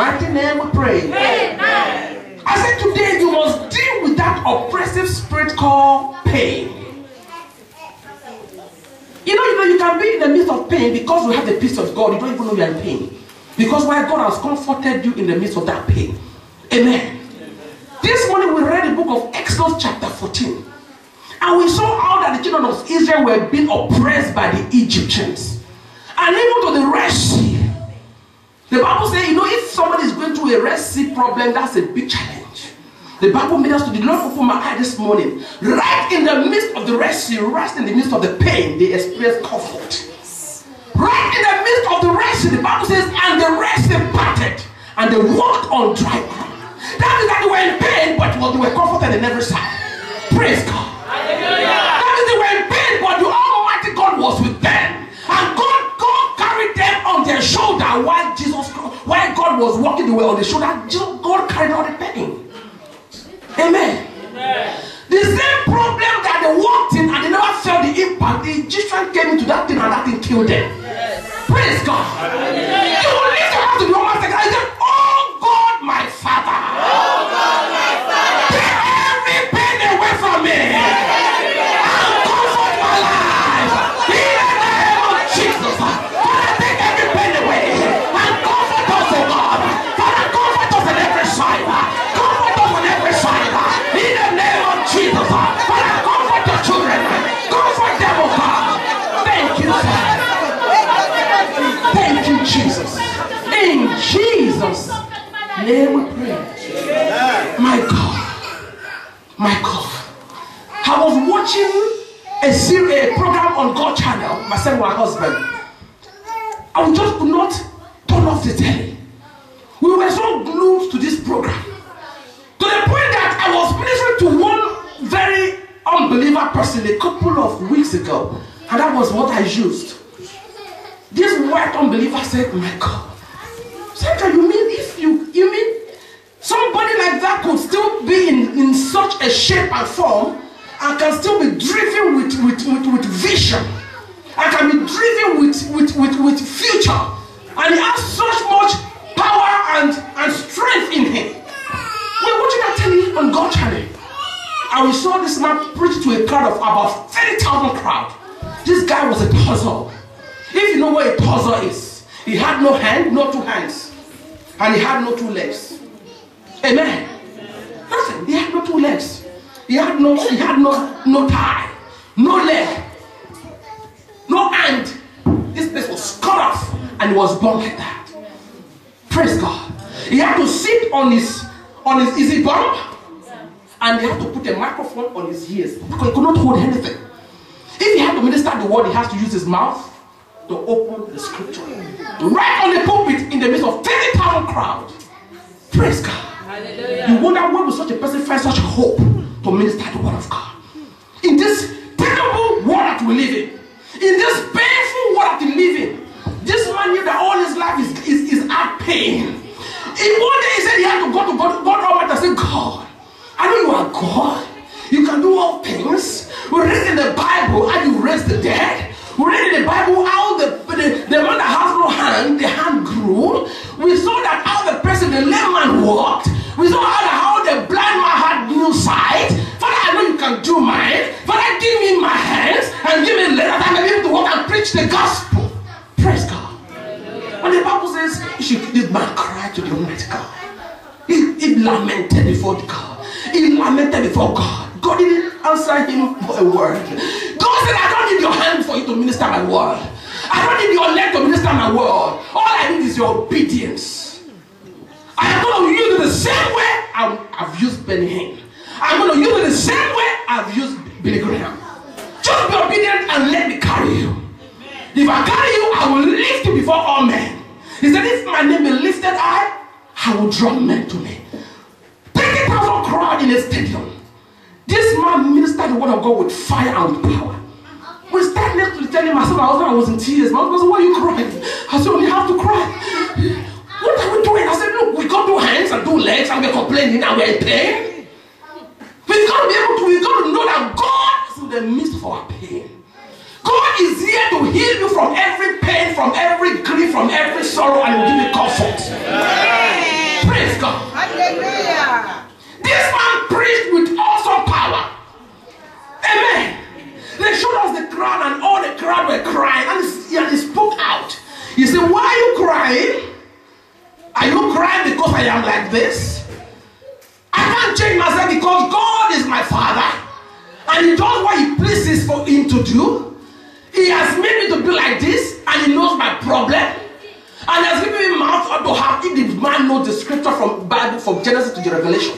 mighty name we pray. Amen. I said today you must deal with that oppressive spirit called pain. You know, you can be in the midst of pain because you have the peace of God. You don't even know you are in pain. Because why God has comforted you in the midst of that pain. Amen. This morning we read the book of Exodus chapter 14. And we saw how that the children of Israel were being oppressed by the Egyptians. And even to the Red Sea. The Bible says, you know, if somebody is going through a Red Sea problem, that's a big challenge. The Bible made us to, the Lord opened my eye this morning. Right in the midst of the Red Sea, right in the midst of the pain, they experienced comfort. Right in the midst of the Red Sea, the Bible says, and the Red Sea parted, and they walked on dry ground. That means that they were in pain, but they were comforted in every side. Praise God. Hallelujah. That means they were in pain, but the Almighty God was with them. And God carried them on their shoulder while God was walking the way on the shoulder. God carried all the pain. Amen. Amen. The same problem that they walked in and they never felt the impact, the Egyptian came into that thing and that thing killed them. Yes. Praise God. Hallelujah. You will lift your hand to the Almighty God and say, oh God, my Father. Oh God, my Father. Take every pain away from me. And comfort my life. In the name of Jesus. Father, take every pain away. And comfort us, oh God. Father, comfort us on every side. Comfort us on every side. In the name of Jesus. Father, comfort your children. Comfort them, oh God. Thank you, Father. Thank you, Jesus. In Jesus' name we pray. My God. My God. I was watching a program on God channel, myself and my husband. I just could not turn off the telly. We were so glued to this program. To the point that I was ministering to one very unbeliever person a couple of weeks ago. And that was what I used. This white unbeliever said, my God. Sandra, you mean somebody like that could still be in such a shape and form and can still be driven with vision and can be driven with future, and he has such much power and strength in him. We're watching that telly on God channel, and we saw this man preach to a crowd of about 30,000 crowd. This guy was a puzzle. If you know what a puzzle is, he had no hand, no two hands, and he had no two legs. Amen. Listen, he had no two legs. He had no thigh, no leg, no hand. This place was cut off, and he was born like that. Praise God. He had to sit on his easy bump, and he had to put a microphone on his ears because he could not hold anything. If he had to minister the word, he has to use his mouth to open the scripture. Right on the pulpit in the midst of 30,000 crowd. Praise God. Hallelujah. You wonder why would such a person find such hope to minister the word of God? In this terrible world that we live in this painful world that we live in, this man knew that all his life is at pain. In one day he said he had to go to God Almighty and say, God, I know you are God. You can do all things. We read in the Bible how you raise the dead. We read in the Bible how the man that has no hand, the hand grew. We saw that how the lame man walked. We saw how the blind man had new sight. Father, I know you can do mine. Father, give me my hands and give me legs that I may be able to walk and preach the gospel. Praise God. When the Bible says, this man cried to the Almighty God. He lamented before God. He lamented before God. God didn't answer him for a word. God said, I don't need your hand for you to minister my word. I don't need your leg to minister my word. All I need is your obedience. I am going to use it the same way I've used Benny Hinn. I'm going to use it the same way I've used Billy Graham. Just be obedient and let me carry you. If I carry you, I will lift you before all men. He said, if my name be lifted high, I will draw men to me. 30,000 crowd in a stadium. This man ministered the word of God with fire and with power. We stand next to tell him, my husband, I was in tears. My husband said, why are you crying? I said, we have to cry. What are we doing? I said, look, we can't do hands and do legs and we're complaining and we're in pain. We've got to be able to, we've got to know that God is in the midst of our pain. God is here to heal you from every pain, from every grief, from every sorrow, and will give you comfort. God. Hallelujah. This man preached with awesome power. Amen. They showed us the crowd, and all the crowd were crying, and he spoke out. He said, why are you crying? Are you crying because I am like this? I can't change myself because God is my Father, and He does what He pleases for Him to do. He has made me to be like this, and He knows my problem, and has given me mouth to have. If the man knows the scripture from Bible, from Genesis to the Revelation,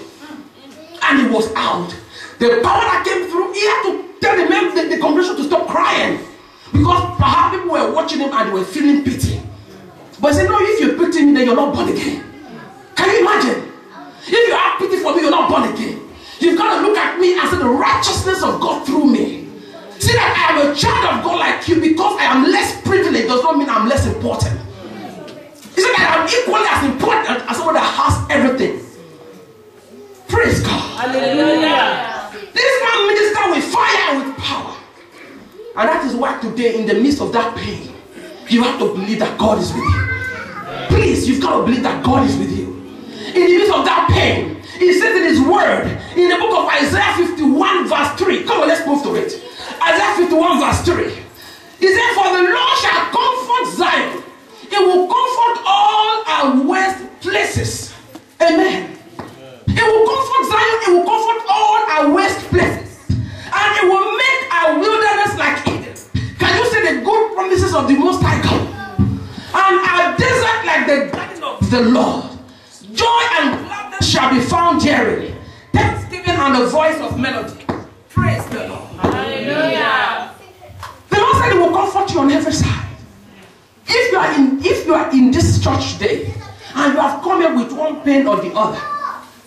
and he was out. The power that came through, he had to tell the men, the congregation to stop crying, because perhaps people were watching him and they were feeling pity. But he said, no, if you pity me, then you're not born again. Can you imagine? If you have pity for me, you're not born again. You've got to look at me and see the righteousness of God through me. See that I am a child of God like you. Because I am less privileged does not mean I'm less important. He said that I'm equally as important as someone that has everything. Praise God. Hallelujah. This man ministered with fire and with power. And that is why today, in the midst of that pain, you have to believe that God is with you. Please, you've got to believe that God is with you. In the midst of that pain, He says in His word, in the book of Isaiah 51 verse 3. Come on, let's move to it. Isaiah 51 verse 3. He said, for the Lord shall comfort Zion. He will comfort all our waste places. Amen. He will comfort Zion. He will comfort all our waste places. And He will make our wilderness like Eden. Can you see the good promises of the Most High God? And our desert like the garden of the Lord. Joy and gladness shall be found therein. Thanksgiving and the voice of melody. Praise the Lord. Hallelujah. The Lord said He will comfort you on every side. If you are in this church today and you have come here with one pain or the other,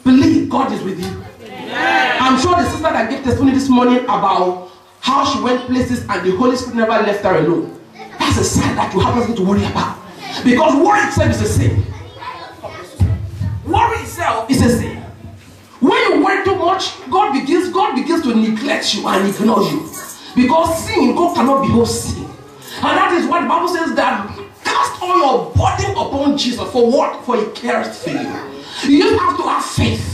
believe God is with you. Amen. I'm sure the sister that gave testimony this morning about how she went places and the Holy Spirit never left her alone. That's a sign that you have nothing to worry about. Because worry itself is a sin. Worry itself is a sin. When you worry too much, God begins to neglect you and ignore you. Because sin, God cannot behold sin. And that is what the Bible says, that cast all your burden upon Jesus. For what? For He cares for you. You just have to have faith.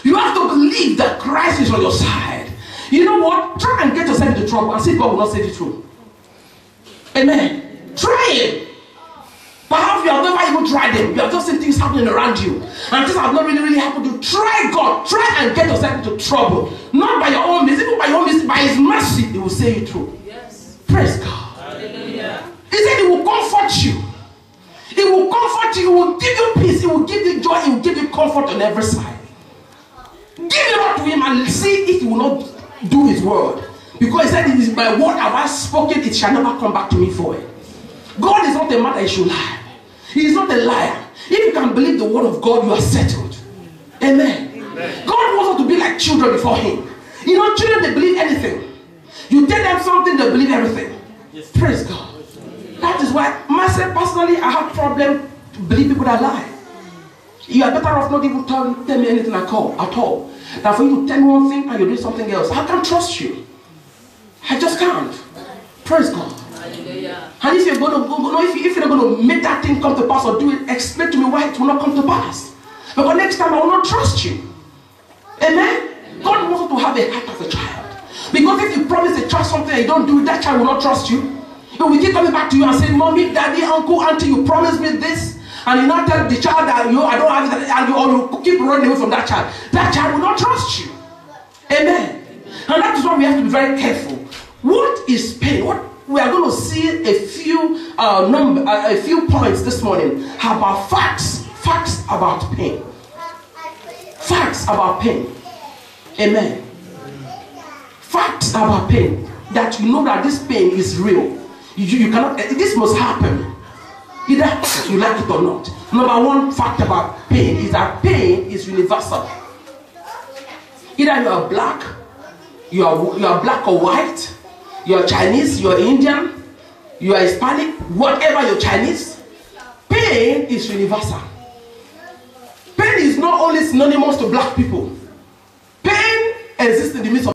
You have to believe that Christ is on your side. You know what? Try and get yourself into trouble and see if God will not save you through. Amen. Try it. Perhaps you have never even tried them. You have just seen things happening around you, and things have not really happened to you. Try God. Try and get yourself into trouble. Not by your own means, even by your own means, by His mercy, He will save you through. Yes. Praise God. Hallelujah. He said He will comfort you. He will comfort you. He will give you peace. He will give you joy. He will give you comfort on every side. Give it up to Him and see if He will not do His word. Because He said, it is my word have I spoken, it shall never come back to me void. God is not a man that He should lie. He is not a liar. If you can believe the word of God, you are settled. Amen. Amen. God wants us to be like children before Him. You know, children, they believe anything. You tell them something, they believe everything. Yes. Praise God. That is why, myself personally, I have problem to believe people that lie. You are better off not even tell me anything at all. Than for you to tell me one thing and you do something else. I can't trust you. I just can't. Praise God. Hallelujah. And if you're going to if you're going to make that thing come to pass or do it, explain to me why it will not come to pass. Because next time I will not trust you. Amen. God wants us to have a heart of a child. Because if you promise a child something and you don't do it, that child will not trust you. He will keep coming back to you and say, Mommy, Daddy, Uncle, Auntie, you promised me this. And you not tell the child that I don't have it, and you keep running away from that child. That child will not trust you. Amen. And that is why we have to be very careful. What is pain? We are going to see a few points this morning about facts about pain. Facts about pain. Amen. Facts about pain. That you know that this pain is real. You cannot. This must happen. Either you like it or not. Number one fact about pain is that pain is universal. Either you are black, you are black or white, you are Chinese, you are Indian, you are Hispanic, whatever you're Chinese, pain is universal. Pain is not only synonymous to black people. Pain exists in the midst of